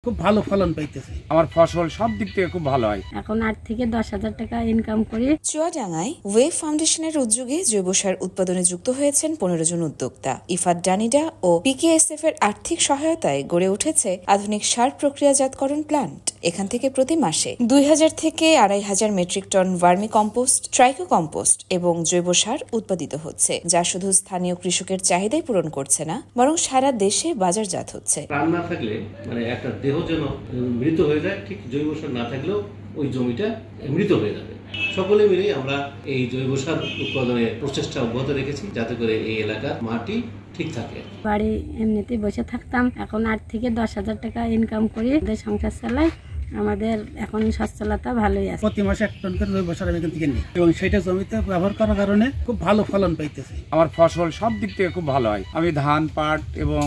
খুব ভালো ফলন পাইতেছে। আমার ফসল সব দিক থেকে খুব ভালো হয়। এখন 8 থেকে 10,000 টাকা ইনকাম করি। চুয়াডাঙ্গায় ওয়েভ ফাউন্ডেশনের উদ্যোগে জৈব সার উৎপাদনে যুক্ত হয়েছেন 15 জন উদ্যোক্তা। ইফাত ডানিডা ও পিকেএসএফ এর আর্থিক সহায়তায় গড়ে উঠেছে আধুনিক সার প্রক্রিয়াজাতকরণ প্ল্যান্ট। এখান থেকে প্রতি মাসে 2000 থেকে 2500 metric ton vermicompost, trichocompost এবং জৈব সার উৎপাদিত হচ্ছে, যা শুধু স্থানীয় কৃষকের চাহিদাই পূরণ করছে না, বরং সারা দেশে বাজারজাত হচ্ছে। প্রাণ না থাকলে একটা দেহ যেন মৃত হয়ে যায়, ঠিক জৈব সার না থাকলেও ওই জমিটা মৃত হয়ে যাবে। সকলে মিলে আমরা এই জৈব সার উৎপাদনের প্রচেষ্টা অব্যাহত রেখেছি, যাতে করে এই এলাকার মাটি ঠিক থাকে। বাড়ি এমনিতেই বসে থাকতাম, এখন 8 থেকে 10,000 টাকা ইনকাম করি, সংসার চালাই। আমাদের এখন সচ্ছলতা ভালোই আছে। প্রতি মাসে 1 টন করে জৈব সার আমি এখান থেকে নিই এবং সেটা জমিতে ব্যবহার করার কারণে খুব ভালো ফলন পাইতেছে। আমার ফসল সব দিক থেকে খুব ভালো হয়। আমি ধান, পাট এবং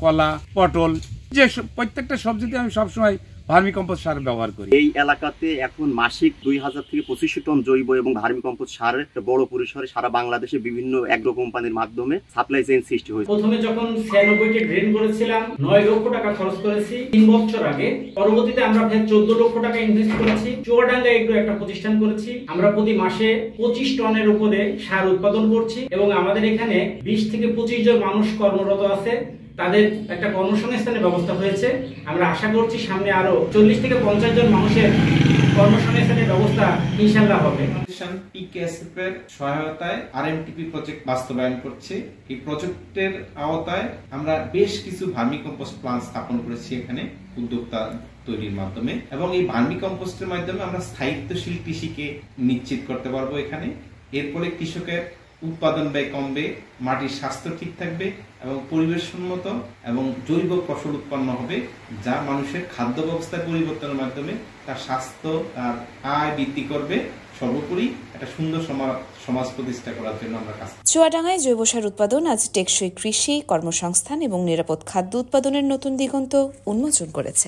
কলা, পটল, যে প্রত্যেকটা সবজিতে আমি সবসময় ভার্মি কম্পোস্ট সার ব্যবহার করি। এই এলাকাতে এখন মাসিক 2000 থেকে 2500 টন জৈব এবং ভার্মি কম্পোস্ট সার বড় পরিসরে সারা বাংলাদেশে বিভিন্ন অ্যাগ্রো কোম্পানির মাধ্যমে সাপ্লাই চেইন সৃষ্টি হয়েছে। প্রথমে যখন 96টি ড্রেন করেছিলাম 9 লক্ষ টাকা খরচ করেছি 3 বছর আগে। পরবর্তীতে আমরা 14 লক্ষ টাকা ইনভেস্ট করেছি। চুয়াডাঙ্গা এগ্রো একটা প্রতিষ্ঠান করেছি। আমরা প্রতি মাসে 25 টনের উপরে সার উৎপাদন করছি এবং আমাদের এখানে 20 থেকে 25 জন মানুষ কর্মরত আছে। তাদের একটা কর্মসংস্থানের ব্যবস্থা হয়েছে। আমরা আশা করছি সামনে আরো 40 থেকে 50 জন মানুষের কর্মসংস্থানের ব্যবস্থা ইনশাআল্লাহ হবে। পিকেএসএফ এর সহায়তায় আরএমটিপি প্রজেক্ট বাস্তবায়ন করছে। এই প্রজেক্টের আওতায় আমরা বেশ কিছু ভার্মি কম্পোস্ট প্ল্যান্ট স্থাপন করেছি এখানে উদ্যোক্তা তৈরির মাধ্যমে, এবং এই ভার্মি কম্পোস্টের মাধ্যমে আমরা স্থায়িত্বশীল কৃষিকে নিশ্চিত করতে পারবো এখানে। এর ফলে কৃষকের উৎপাদন ব্যয় কমবে, মাটির স্বাস্থ্য ঠিক থাকবে এবং পরিবেশসম্মত এবং জৈব ফসল উৎপন্ন হবে, যা মানুষের খাদ্য ব্যবস্থার পরিবর্তনের মাধ্যমে তার স্বাস্থ্য, তার আয় বৃদ্ধি করবে। সর্বোপরি একটা সুন্দর সমাজ প্রতিষ্ঠা করার জন্য আমরা কাজ করছি। চুয়াডাঙ্গায় জৈব সার উৎপাদন আজ টেকসই কৃষি, কর্মসংস্থান এবং নিরাপদ খাদ্য উৎপাদনের নতুন দিগন্ত উন্মোচন করেছে।